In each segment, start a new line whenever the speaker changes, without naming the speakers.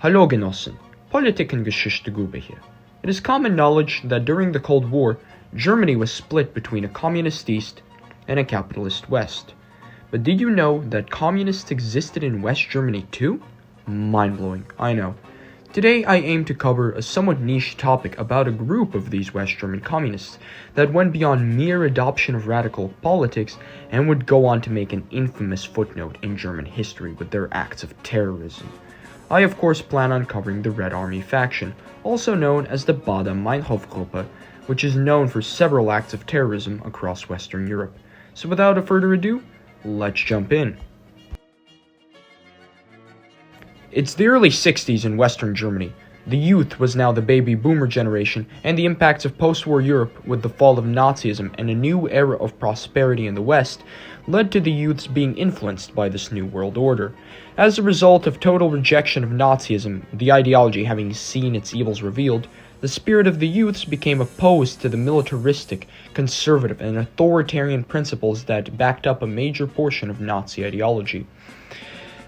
Hallo Genossen, Politikengeschichte Grube here. It is common knowledge that during the Cold War, Germany was split between a communist East and a capitalist West. But did you know that communists existed in West Germany too? Mind-blowing, I know. Today I aim to cover a somewhat niche topic about a group of these West German communists that went beyond mere adoption of radical politics and would go on to make an infamous footnote in German history with their acts of terrorism. I of course plan on covering the Red Army faction, also known as the Baader-Meinhof-Gruppe, which is known for several acts of terrorism across Western Europe. So without further ado, let's jump in. It's the early 60s in Western Germany. The youth was now the baby boomer generation, and the impacts of post-war Europe with the fall of Nazism and a new era of prosperity in the West led to the youths being influenced by this new world order. As a result of total rejection of Nazism, the ideology having seen its evils revealed, the spirit of the youths became opposed to the militaristic, conservative, and authoritarian principles that backed up a major portion of Nazi ideology.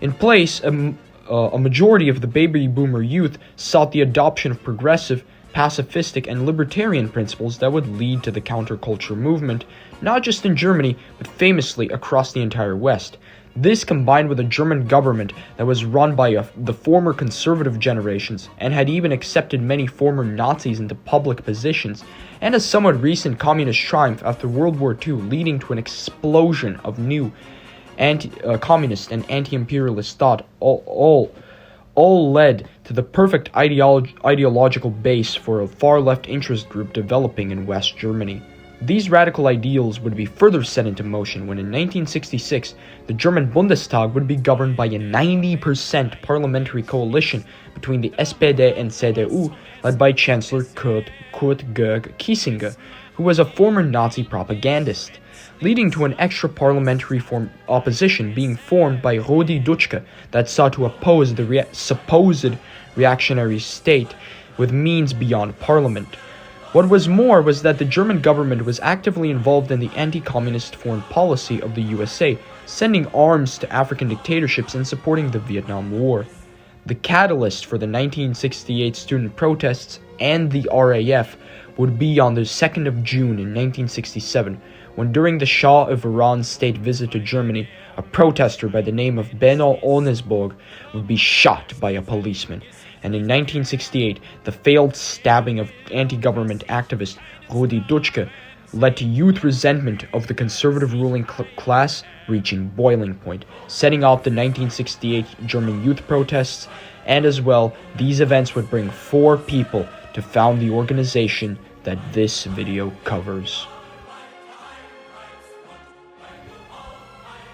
In place, a majority of the baby boomer youth sought the adoption of progressive, pacifistic, and libertarian principles that would lead to the counterculture movement, not just in Germany, but famously across the entire West. This combined with a German government that was run by the former conservative generations and had even accepted many former Nazis into public positions, and a somewhat recent communist triumph after World War II, leading to an explosion of new communist and anti-imperialist thought, all led to the perfect ideological base for a far-left interest group developing in West Germany. These radical ideals would be further set into motion when in 1966, the German Bundestag would be governed by a 90% parliamentary coalition between the SPD and CDU, led by Chancellor Kurt Georg Kiesinger, who was a former Nazi propagandist, leading to an extra parliamentary opposition being formed by Rudi Dutschke that sought to oppose the supposed reactionary state with means beyond parliament. What was more was that the German government was actively involved in the anti-communist foreign policy of the USA, sending arms to African dictatorships and supporting the Vietnam War. The catalyst for the 1968 student protests and the RAF would be on the 2nd of June in 1967, when during the Shah of Iran's state visit to Germany, a protester by the name of Benno Ohnesburg would be shot by a policeman. And in 1968, the failed stabbing of anti-government activist Rudi Dutschke led to youth resentment of the conservative ruling class reaching boiling point, setting off the 1968 German youth protests, and as well, these events would bring 4 people to found the organization that this video covers.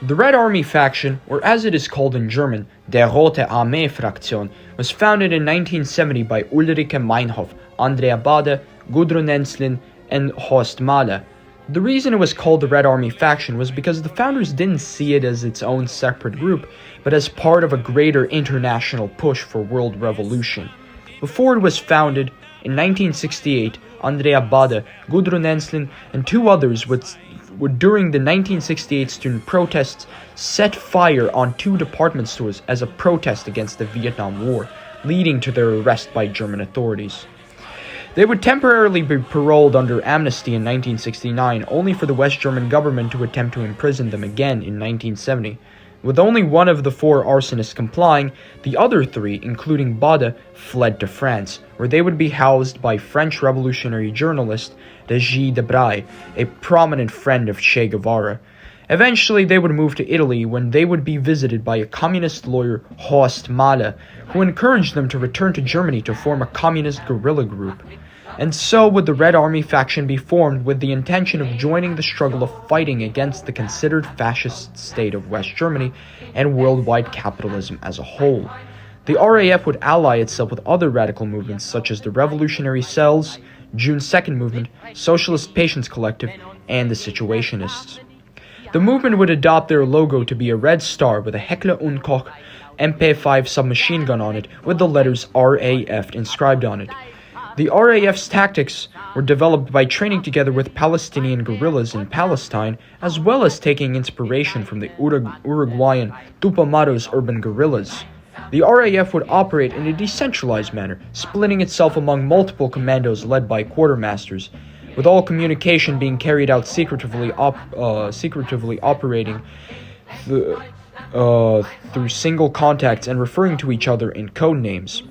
The Red Army faction, or as it is called in German, Der Rote Armee Fraktion, was founded in 1970 by Ulrike Meinhof, Andrea Baader, Gudrun Ensslin, and Horst Mahler. The reason it was called the Red Army faction was because the founders didn't see it as its own separate group, but as part of a greater international push for world revolution. Before it was founded, in 1968, Andrea Baader, Gudrun Ensslin, and 2 others would during the 1968 student protests set fire on 2 department stores as a protest against the Vietnam War, leading to their arrest by German authorities. They would temporarily be paroled under amnesty in 1969, only for the West German government to attempt to imprison them again in 1970. With only 1 of the 4 arsonists complying, the other 3, including Baader, fled to France, where they would be housed by French revolutionary journalist Régis Debray, a prominent friend of Che Guevara. Eventually, they would move to Italy when they would be visited by a communist lawyer, Horst Mahler, who encouraged them to return to Germany to form a communist guerrilla group. And so would the Red Army faction be formed with the intention of joining the struggle of fighting against the considered fascist state of West Germany and worldwide capitalism as a whole. The RAF would ally itself with other radical movements such as the Revolutionary Cells, June 2nd Movement, Socialist Patience Collective, and the Situationists. The movement would adopt their logo to be a red star with a Heckler & Koch MP5 submachine gun on it with the letters RAF inscribed on it. The RAF's tactics were developed by training together with Palestinian guerrillas in Palestine, as well as taking inspiration from the Uruguayan Tupamaros urban guerrillas. The RAF would operate in a decentralized manner, splitting itself among multiple commandos led by quartermasters, with all communication being carried out secretively operating through single contacts and referring to each other in code names.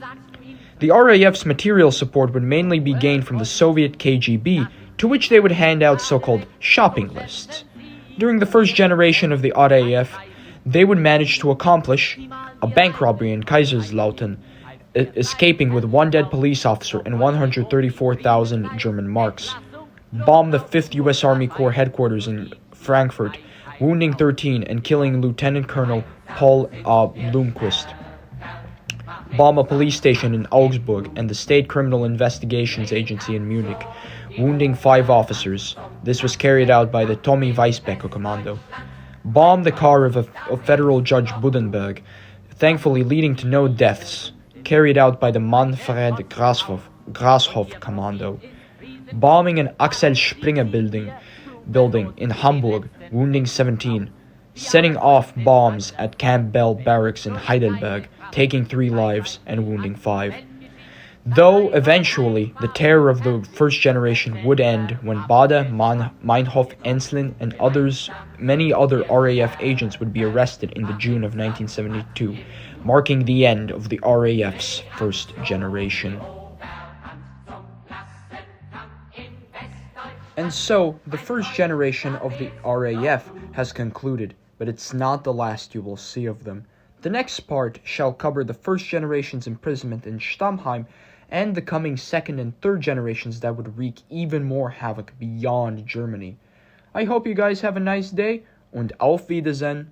The RAF's material support would mainly be gained from the Soviet KGB, to which they would hand out so-called shopping lists. During the first generation of the RAF, they would manage to accomplish a bank robbery in Kaiserslautern, escaping with one dead police officer and 134,000 German marks, bomb the 5th U.S. Army Corps headquarters in Frankfurt, wounding 13 and killing Lieutenant Colonel Paul Blomqvist, bomb a police station in Augsburg and the State Criminal Investigations Agency in Munich, wounding 5 officers. This was carried out by the Tommy Weisbecker Commando. Bomb the car of a federal judge Buddenberg, thankfully leading to no deaths, carried out by the Manfred Grashoff Commando. Bombing an Axel Springer building in Hamburg, wounding 17. Setting off bombs at Camp Bell Barracks in Heidelberg, taking 3 lives and wounding 5. Though eventually the terror of the first generation would end when Baader, Meinhof, Enslin, and many other RAF agents would be arrested in the June of 1972, marking the end of the RAF's first generation. And so, the first generation of the RAF has concluded, but it's not the last you will see of them. The next part shall cover the first generation's imprisonment in Stammheim and the coming second and third generations that would wreak even more havoc beyond Germany. I hope you guys have a nice day, und auf Wiedersehen.